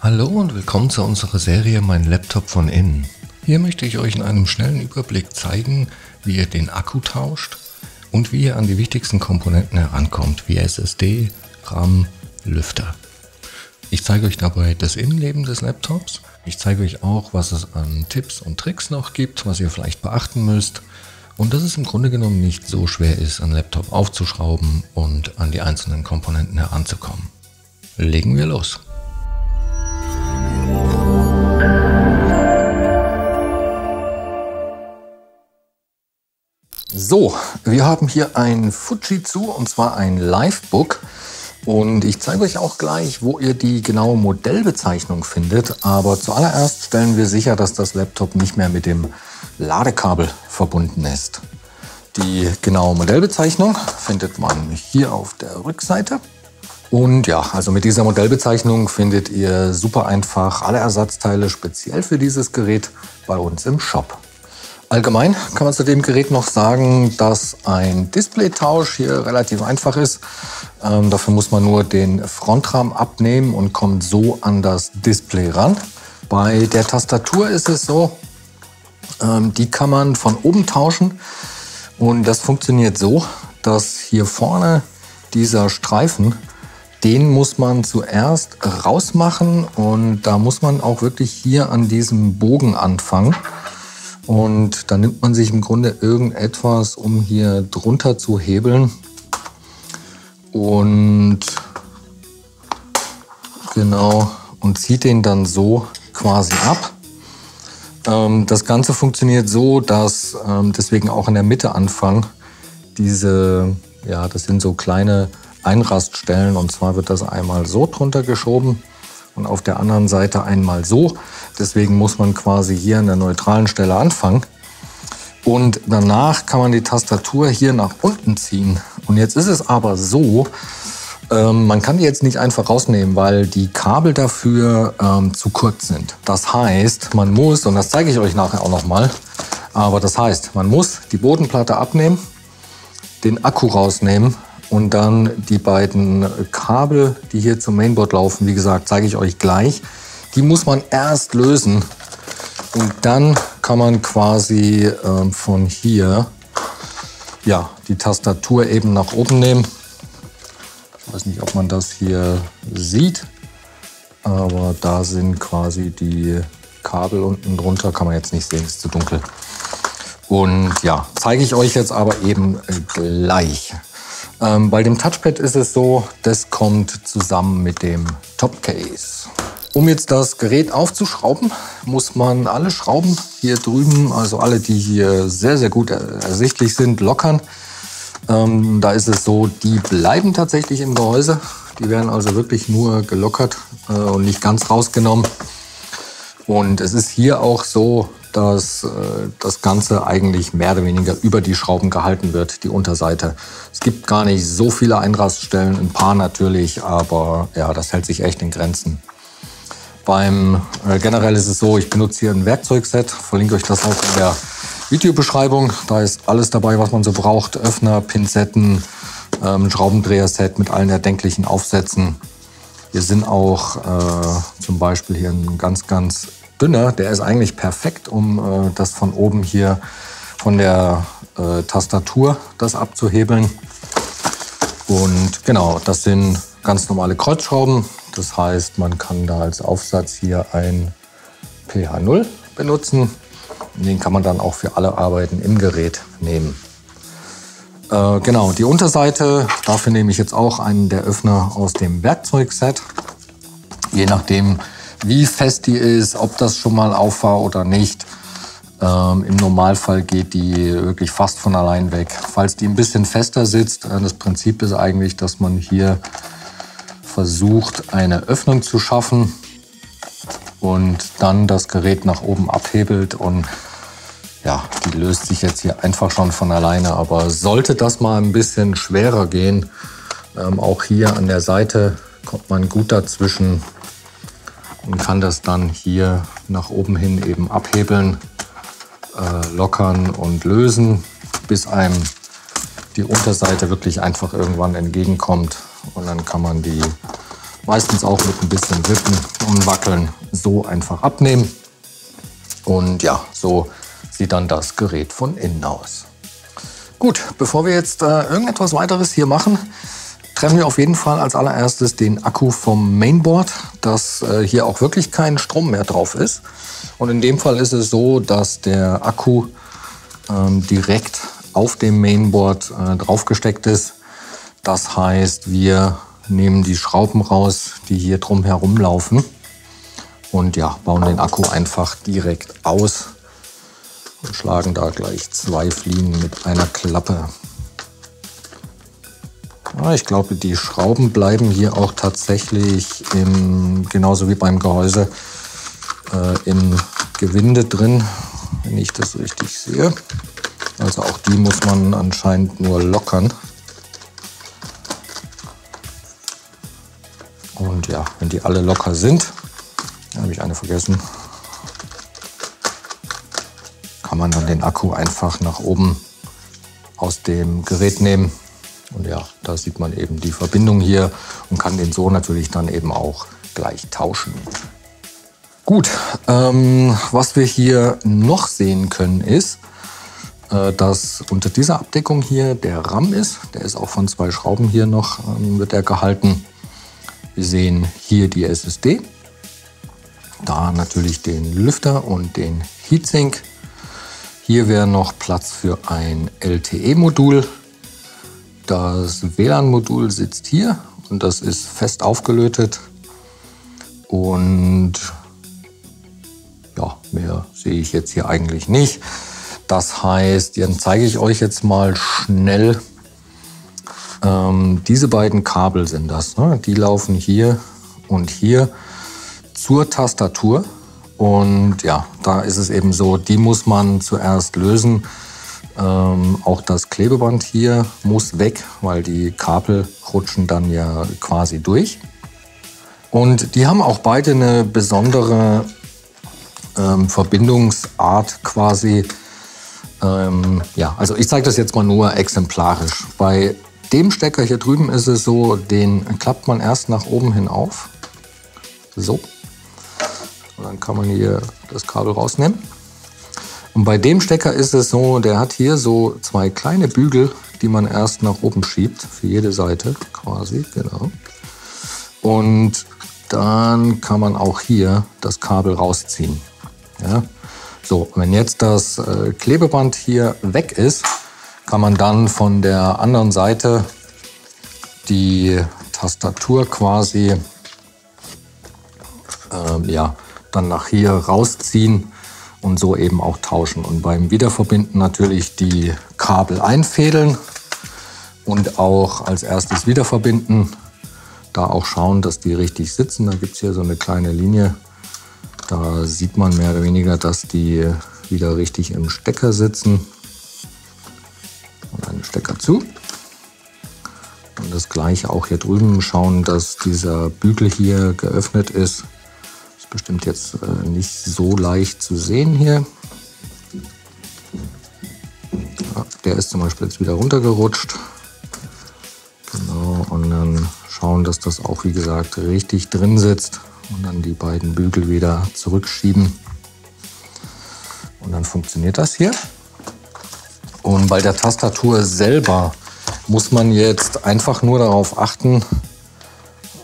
Hallo und willkommen zu unserer Serie Mein Laptop von innen. Hier möchte ich euch in einem schnellen Überblick zeigen, wie ihr den Akku tauscht und wie ihr an die wichtigsten Komponenten herankommt, wie SSD, RAM, Lüfter. Ich zeige euch dabei das Innenleben des Laptops. Ich zeige euch auch, was es an Tipps und Tricks noch gibt, was ihr vielleicht beachten müsst. Und dass es im Grunde genommen nicht so schwer ist, einen Laptop aufzuschrauben und an die einzelnen Komponenten heranzukommen. Legen wir los! So, wir haben hier ein Fujitsu und zwar ein Livebook und ich zeige euch auch gleich, wo ihr die genaue Modellbezeichnung findet, aber zuallererst stellen wir sicher, dass das Laptop nicht mehr mit dem Ladekabel verbunden ist. Die genaue Modellbezeichnung findet man hier auf der Rückseite. Und ja, also mit dieser Modellbezeichnung findet ihr super einfach alle Ersatzteile speziell für dieses Gerät bei uns im Shop. Allgemein kann man zu dem Gerät noch sagen, dass ein Displaytausch hier relativ einfach ist. Dafür muss man nur den Frontrahmen abnehmen und kommt so an das Display ran. Bei der Tastatur ist es so, die kann man von oben tauschen und das funktioniert so, dass hier vorne dieser Streifen, den muss man zuerst rausmachen und da muss man auch wirklich hier an diesem Bogen anfangen. Und dann nimmt man sich im Grunde irgendetwas, um hier drunter zu hebeln. Und genau, und zieht den dann so quasi ab. Das Ganze funktioniert so, dass deswegen auch in der Mitte anfangen diese, ja, das sind so kleine Einraststellen. Und zwar wird das einmal so drunter geschoben und auf der anderen Seite einmal so. Deswegen muss man quasi hier an der neutralen Stelle anfangen. Und danach kann man die Tastatur hier nach unten ziehen. Und jetzt ist es aber so, man kann die jetzt nicht einfach rausnehmen, weil die Kabel dafür zu kurz sind. Das heißt, man muss, und das zeige ich euch nachher auch nochmal, aber das heißt, man muss die Bodenplatte abnehmen, den Akku rausnehmen und dann die beiden Kabel, die hier zum Mainboard laufen, wie gesagt, zeige ich euch gleich. Die muss man erst lösen und dann kann man quasi von hier ja, die Tastatur eben nach oben nehmen. Ich weiß nicht, ob man das hier sieht, aber da sind quasi die Kabel unten drunter. Kann man jetzt nicht sehen, ist zu dunkel. Und ja, zeige ich euch jetzt aber eben gleich. Bei dem Touchpad ist es so, das kommt zusammen mit dem Topcase. Um jetzt das Gerät aufzuschrauben, muss man alle Schrauben hier drüben, also alle, die hier sehr, sehr gut ersichtlich sind, lockern. Da ist es so, die bleiben tatsächlich im Gehäuse. Die werden also wirklich nur gelockert und nicht ganz rausgenommen. Und es ist hier auch so, dass das Ganze eigentlich mehr oder weniger über die Schrauben gehalten wird, die Unterseite. Es gibt gar nicht so viele Einraststellen, ein paar natürlich, aber ja, das hält sich echt in Grenzen. Generell ist es so, ich benutze hier ein Werkzeugset, verlinke euch das auch in der Videobeschreibung. Da ist alles dabei, was man so braucht. Öffner, Pinzetten, ein Schraubendreher-Set mit allen erdenklichen Aufsätzen. Hier sind auch zum Beispiel hier ein ganz, ganz dünner. Der ist eigentlich perfekt, um das von oben hier von der Tastatur das abzuhebeln. Und genau, das sind ganz normale Kreuzschrauben. Das heißt, man kann da als Aufsatz hier ein PH0 benutzen. Den kann man dann auch für alle Arbeiten im Gerät nehmen. Genau, die Unterseite, dafür nehme ich jetzt auch einen der Öffner aus dem Werkzeugset. Je nachdem, wie fest die ist, ob das schon mal auf war oder nicht. Im Normalfall geht die wirklich fast von allein weg. Falls die ein bisschen fester sitzt, das Prinzip ist eigentlich, dass man hier versucht, eine Öffnung zu schaffen und dann das Gerät nach oben abhebelt und ja, die löst sich jetzt hier einfach schon von alleine. Aber sollte das mal ein bisschen schwerer gehen, auch hier an der Seite kommt man gut dazwischen und kann das dann hier nach oben hin eben abhebeln, lockern und lösen, bis einem die Unterseite wirklich einfach irgendwann entgegenkommt. Und dann kann man die Meistens auch mit ein bisschen Wippen und Wackeln so einfach abnehmen. Und ja, so sieht dann das Gerät von innen aus. Gut, bevor wir jetzt irgendetwas weiteres hier machen, treffen wir auf jeden Fall als allererstes den Akku vom Mainboard, dass hier auch wirklich kein Strom mehr drauf ist. Und in dem Fall ist es so, dass der Akku direkt auf dem Mainboard drauf gesteckt ist. Das heißt, wir nehmen die Schrauben raus, die hier drum herum laufen und ja, bauen den Akku einfach direkt aus und schlagen da gleich 2 Fliegen mit einer Klappe. Ja, ich glaube, die Schrauben bleiben hier auch tatsächlich genauso wie beim Gehäuse im Gewinde drin, wenn ich das richtig sehe. Also auch die muss man anscheinend nur lockern. Und ja, wenn die alle locker sind, habe ich eine vergessen, kann man dann den Akku einfach nach oben aus dem Gerät nehmen. Und ja, da sieht man eben die Verbindung hier und kann den so natürlich dann eben auch gleich tauschen. Gut, was wir hier noch sehen können ist, dass unter dieser Abdeckung hier der RAM ist. Der ist auch von 2 Schrauben hier noch, wird er gehalten. Wir sehen hier die SSD, da natürlich den Lüfter und den Heatsink. Hier wäre noch Platz für ein LTE-Modul. Das WLAN-Modul sitzt hier und das ist fest aufgelötet. Und ja, mehr sehe ich jetzt hier eigentlich nicht. Das heißt, dann zeige ich euch jetzt mal schnell, diese beiden Kabel sind das. Ne? Die laufen hier und hier zur Tastatur. Und ja, da ist es eben so, die muss man zuerst lösen. Auch das Klebeband hier muss weg, weil die Kabel rutschen dann ja quasi durch. Und die haben auch beide eine besondere Verbindungsart quasi. Ja, also ich zeige das jetzt mal nur exemplarisch. Bei dem Stecker hier drüben ist es so, den klappt man erst nach oben hin auf. So. Und dann kann man hier das Kabel rausnehmen. Und bei dem Stecker ist es so, der hat hier so 2 kleine Bügel, die man erst nach oben schiebt, für jede Seite quasi, genau. Und dann kann man auch hier das Kabel rausziehen. Ja. So, wenn jetzt das Klebeband hier weg ist, kann man dann von der anderen Seite die Tastatur quasi ja, dann nach hier rausziehen und so eben auch tauschen. Und beim Wiederverbinden natürlich die Kabel einfädeln und auch als erstes wiederverbinden. Da auch schauen, dass die richtig sitzen. Da gibt es hier so eine kleine Linie. Da sieht man mehr oder weniger, dass die wieder richtig im Stecker sitzen. Und einen Stecker zu. Und das gleiche auch hier drüben. Schauen, dass dieser Bügel hier geöffnet ist. Ist bestimmt jetzt nicht so leicht zu sehen hier. Ja, der ist zum Beispiel jetzt wieder runtergerutscht. Genau, und dann schauen, dass das auch, wie gesagt, richtig drin sitzt. Und dann die beiden Bügel wieder zurückschieben. Und dann funktioniert das hier. Und bei der Tastatur selber muss man jetzt einfach nur darauf achten,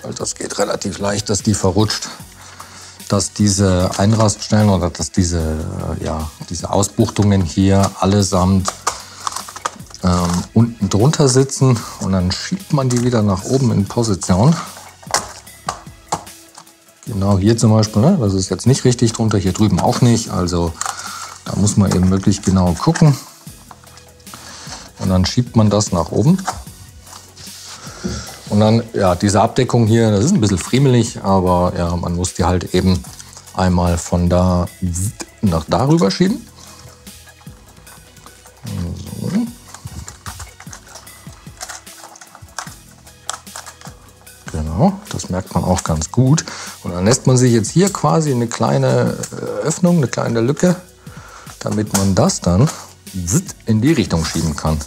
weil das geht relativ leicht, dass die verrutscht, dass diese Einraststellen oder dass diese Ausbuchtungen hier allesamt unten drunter sitzen. Und dann schiebt man die wieder nach oben in Position. Genau hier zum Beispiel, ne? Das ist jetzt nicht richtig drunter, hier drüben auch nicht. Also da muss man eben wirklich genau gucken. Und dann schiebt man das nach oben. Und dann, ja, diese Abdeckung hier, das ist ein bisschen friemelig, aber ja, man muss die halt eben einmal von da nach da rüber schieben. So. Genau, das merkt man auch ganz gut. Und dann lässt man sich jetzt hier quasi eine kleine Öffnung, eine kleine Lücke, damit man das dann in die Richtung schieben kann.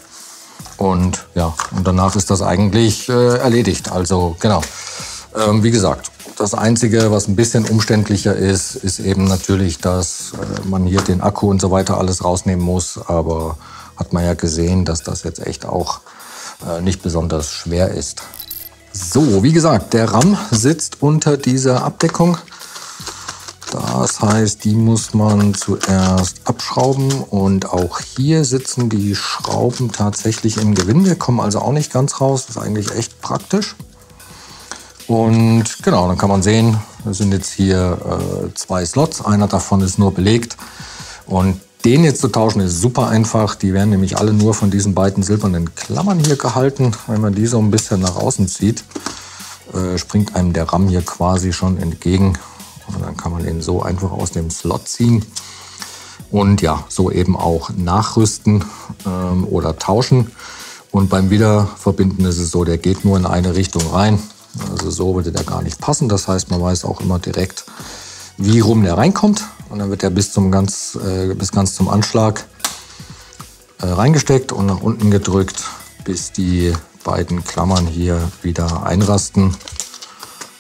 Und ja, und danach ist das eigentlich erledigt. Also genau. Wie gesagt, das Einzige, was ein bisschen umständlicher ist, ist eben natürlich, dass man hier den Akku und so weiter alles rausnehmen muss. Aber hat man ja gesehen, dass das jetzt echt auch nicht besonders schwer ist. So, wie gesagt, der RAM sitzt unter dieser Abdeckung. Das heißt, die muss man zuerst abschrauben und auch hier sitzen die Schrauben tatsächlich im Gewinde, kommen also auch nicht ganz raus. Das ist eigentlich echt praktisch. Und genau, dann kann man sehen, das sind jetzt hier 2 Slots, einer davon ist nur belegt. Und den jetzt zu tauschen ist super einfach. Die werden nämlich alle nur von diesen beiden silbernen Klammern hier gehalten. Wenn man die so ein bisschen nach außen zieht, springt einem der RAM hier quasi schon entgegen. Und dann kann man den so einfach aus dem Slot ziehen. Und ja, so eben auch nachrüsten oder tauschen. Und beim Wiederverbinden ist es so, der geht nur in eine Richtung rein. Also so würde der gar nicht passen. Das heißt, man weiß auch immer direkt, wie rum der reinkommt. Und dann wird der bis ganz zum Anschlag reingesteckt und nach unten gedrückt, bis die beiden Klammern hier wieder einrasten.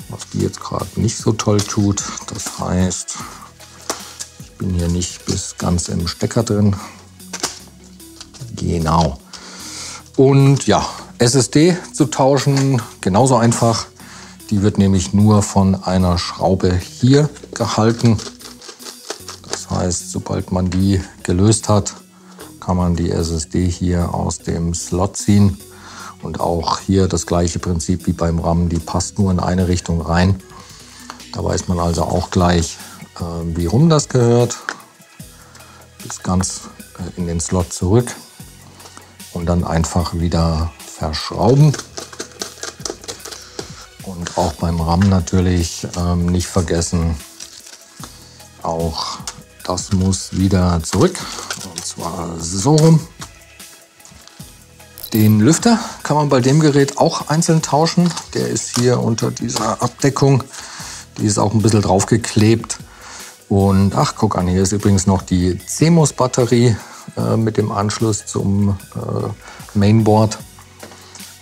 Was die jetzt gerade nicht so toll tut. Das heißt, ich bin hier nicht bis ganz im Stecker drin. Genau. Und ja, SSD zu tauschen, genauso einfach. Die wird nämlich nur von einer Schraube hier gehalten. Das heißt, sobald man die gelöst hat, kann man die SSD hier aus dem Slot ziehen. Und auch hier das gleiche Prinzip wie beim RAM, die passt nur in eine Richtung rein. Da weiß man also auch gleich, wie rum das gehört. Bis ganz in den Slot zurück und dann einfach wieder verschrauben. Und auch beim RAM natürlich nicht vergessen, auch das muss wieder zurück, und zwar so rum. Den Lüfter kann man bei dem Gerät auch einzeln tauschen. Der ist hier unter dieser Abdeckung. Die ist auch ein bisschen draufgeklebt. Und ach, guck an, hier ist übrigens noch die CMOS-Batterie mit dem Anschluss zum Mainboard.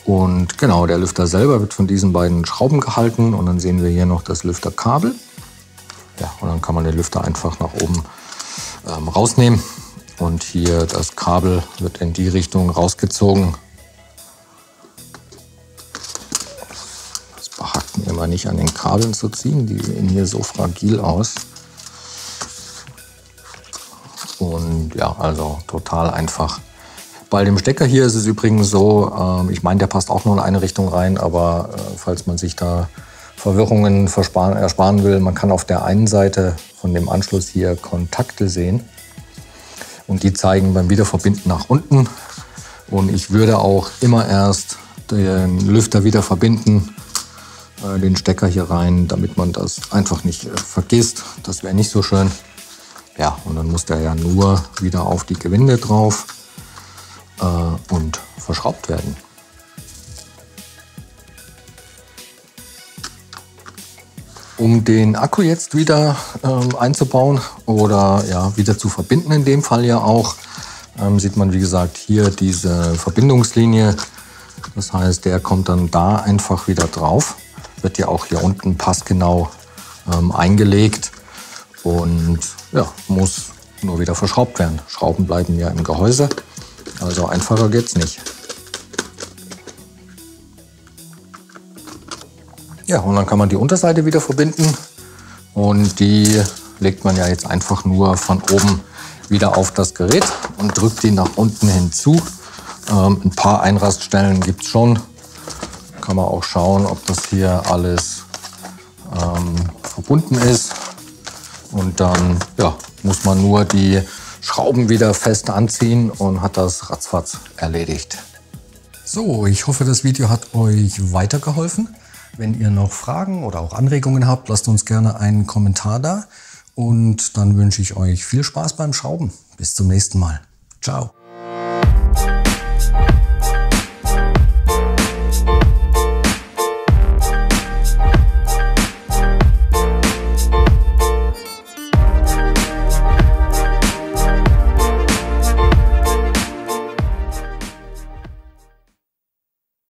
Und genau, der Lüfter selber wird von diesen beiden Schrauben gehalten. Und dann sehen wir hier noch das Lüfterkabel. Ja, und dann kann man den Lüfter einfach nach oben rausnehmen. Und hier das Kabel wird in die Richtung rausgezogen. Das behagt mir immer nicht an den Kabeln zu ziehen. Die sehen hier so fragil aus. Und ja, also total einfach. Bei dem Stecker hier ist es übrigens so, ich meine, der passt auch nur in eine Richtung rein, aber falls man sich da Verwirrungen ersparen will, man kann auf der einen Seite von dem Anschluss hier Kontakte sehen. Und die zeigen beim Wiederverbinden nach unten. Und ich würde auch immer erst den Lüfter wieder verbinden, den Stecker hier rein, damit man das einfach nicht vergisst. Das wäre nicht so schön. Ja, und dann muss der ja nur wieder auf die Gewinde drauf und verschraubt werden. Um den Akku jetzt wieder einzubauen oder ja, wieder zu verbinden, in dem Fall ja auch, sieht man wie gesagt hier diese Verbindungslinie. Das heißt, der kommt dann da einfach wieder drauf. Wird ja auch hier unten passgenau eingelegt und ja, muss nur wieder verschraubt werden. Schrauben bleiben ja im Gehäuse, also einfacher geht's nicht. Ja, und dann kann man die Unterseite wieder verbinden und die legt man ja jetzt einfach nur von oben wieder auf das Gerät und drückt die nach unten hinzu. Ein paar Einraststellen gibt es schon. Kann man auch schauen, ob das hier alles verbunden ist. Und dann ja, muss man nur die Schrauben wieder fest anziehen und hat das ratzfatz erledigt. So, ich hoffe, das Video hat euch weitergeholfen. Wenn ihr noch Fragen oder auch Anregungen habt, lasst uns gerne einen Kommentar da. Und dann wünsche ich euch viel Spaß beim Schrauben. Bis zum nächsten Mal. Ciao.